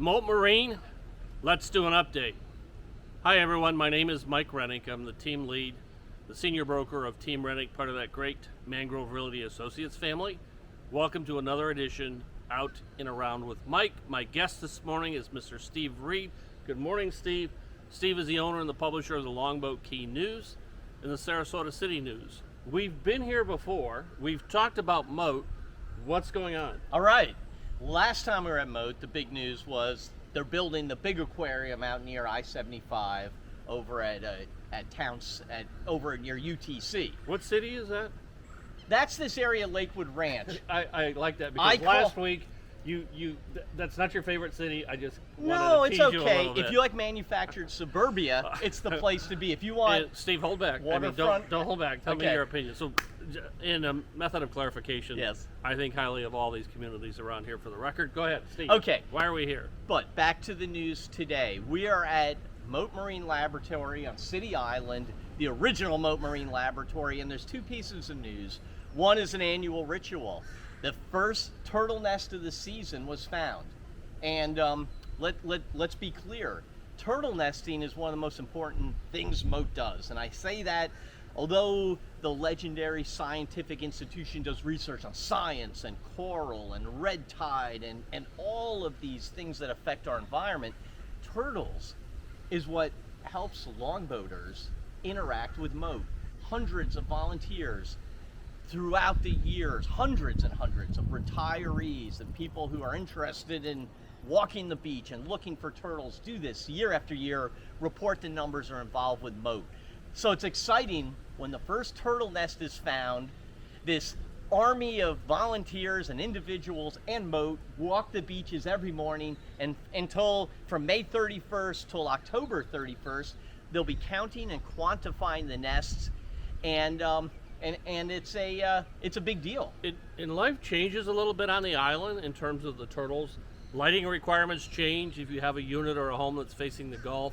Mote Marine, let's do an update. Hi everyone, my name is Mike Rennick. I'm the team lead, the senior broker of Team Rennick, part of that great Mangrove Realty Associates family. Welcome to another edition Out and Around with Mike. My guest this morning is Mr. Steve Reed. Good morning, Steve. Steve is the owner and the publisher of the Longboat Key News and the Sarasota City News. We've been here before. We've talked about Mote. What's going on? All right. Last time we were at Mote, the big news was they're building the big aquarium out near I-75 over at over near UTC. What city is that? That's this area, Lakewood Ranch. I like that because last week that's not your favorite city. I just No, wanted to it's tease you a okay. little bit. If you like manufactured suburbia, it's the place to be. If you want, Steve, hold back. Waterfront. Don't hold back. Tell me Okay. your opinion. So, in a method of clarification, Yes. I think highly of all these communities around here. For the record, go ahead, Steve. Okay. Why are we here? But back to the news today. We are at Mote Marine Laboratory on City Island, the original Mote Marine Laboratory, and there's two pieces of news. One is an annual ritual. The first turtle nest of the season was found. And let's be clear, turtle nesting is one of the most important things Mote does. And I say that although the legendary scientific institution does research on science and coral and red tide and all of these things that affect our environment, turtles is what helps longboaters interact with Mote. Hundreds of volunteers throughout the years, hundreds and hundreds of retirees and people who are interested in walking the beach and looking for turtles do this year after year, report the numbers are involved with Mote. So it's exciting when the first turtle nest is found, this army of volunteers and individuals and Mote walk the beaches every morning and until from May 31st till October 31st, they'll be counting and quantifying the nests and it's a big deal. And life changes a little bit on the island in terms of the turtles. Lighting requirements change. If you have a unit or a home that's facing the Gulf,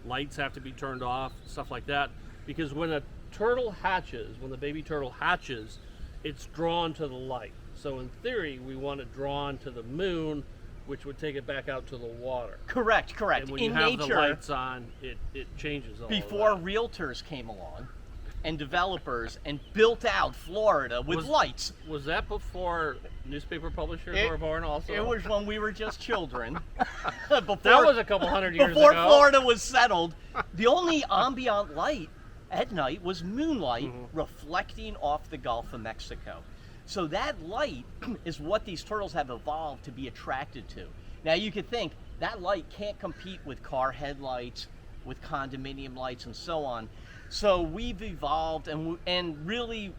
lights have to be turned off, stuff like that. Because when a turtle hatches, when the baby turtle hatches, it's drawn to the light. So in theory, we want it drawn to the moon, which would take it back out to the water. Correct. And when you have the lights on, it changes all before of that. realtors came along and developers and built out Florida with lights. Was that before newspaper publishers were born also? It was when we were just children. That was a couple hundred years before ago. Florida was settled. The only ambient light at night was moonlight reflecting off the Gulf of Mexico. So that light is what these turtles have evolved to be attracted to. Now you could think that light can't compete with car headlights, with condominium lights and so on. So we've evolved and really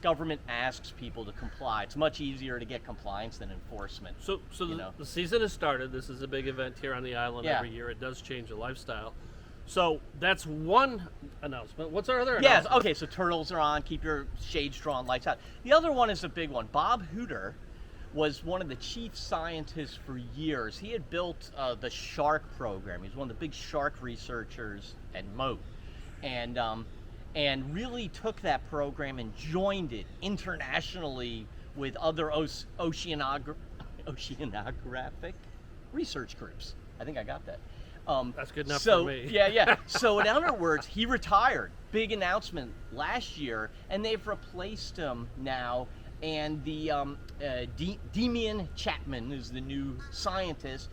government asks people to comply. It's much easier to get compliance than enforcement. So the season has started. This is a big event here on the island every year. It does change the lifestyle. So that's one announcement. What's our other announcement? Yes, okay, so turtles are on, keep your shades drawn, lights out. The other one is a big one. Bob Hooter was one of the chief scientists for years. He had built the shark program. He's one of the big shark researchers at Mote. And really took that program and joined it internationally with other oceanographic research groups. I think I got that. That's good enough for me. Yeah. So in other words, he retired. Big announcement last year, and they've replaced him now. And the Demian Chapman is the new scientist.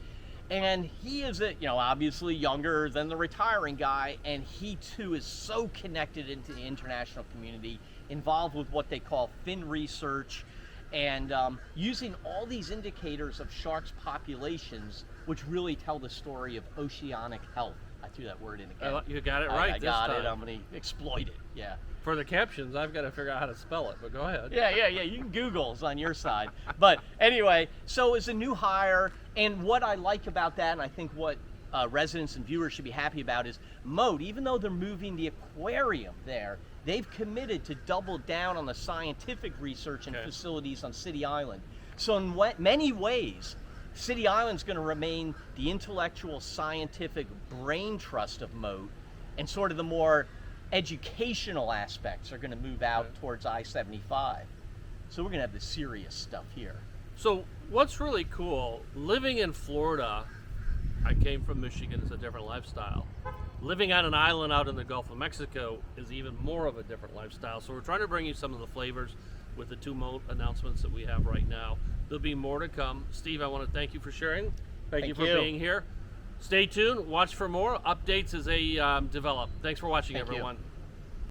And he is, obviously younger than the retiring guy, and he too is so connected into the international community, involved with what they call fin research, and using all these indicators of sharks' populations, which really tell the story of oceanic health. I threw that word in again. You got it right. I got it. I'm going to exploit it. Yeah. For the captions, I've got to figure out how to spell it, but go ahead. Yeah. You can Google, it's on your side. But anyway, so it's a new hire, and what I like about that, and I think what residents and viewers should be happy about is Mote, even though they're moving the aquarium there, they've committed to double down on the scientific research and facilities on City Island. So in many ways, City Island's going to remain the intellectual scientific brain trust of Mote, and sort of the more educational aspects are going to move out towards I-75. So we're going to have the serious stuff here. So what's really cool, living in Florida, I came from Michigan, it's a different lifestyle. Living on an island out in the Gulf of Mexico is even more of a different lifestyle. So we're trying to bring you some of the flavors with the two Mote announcements that we have right now. There'll be more to come. Steve, I want to thank you for sharing. Thank you for being here. Stay tuned, watch for more updates as they develop. Thanks for watching, everyone.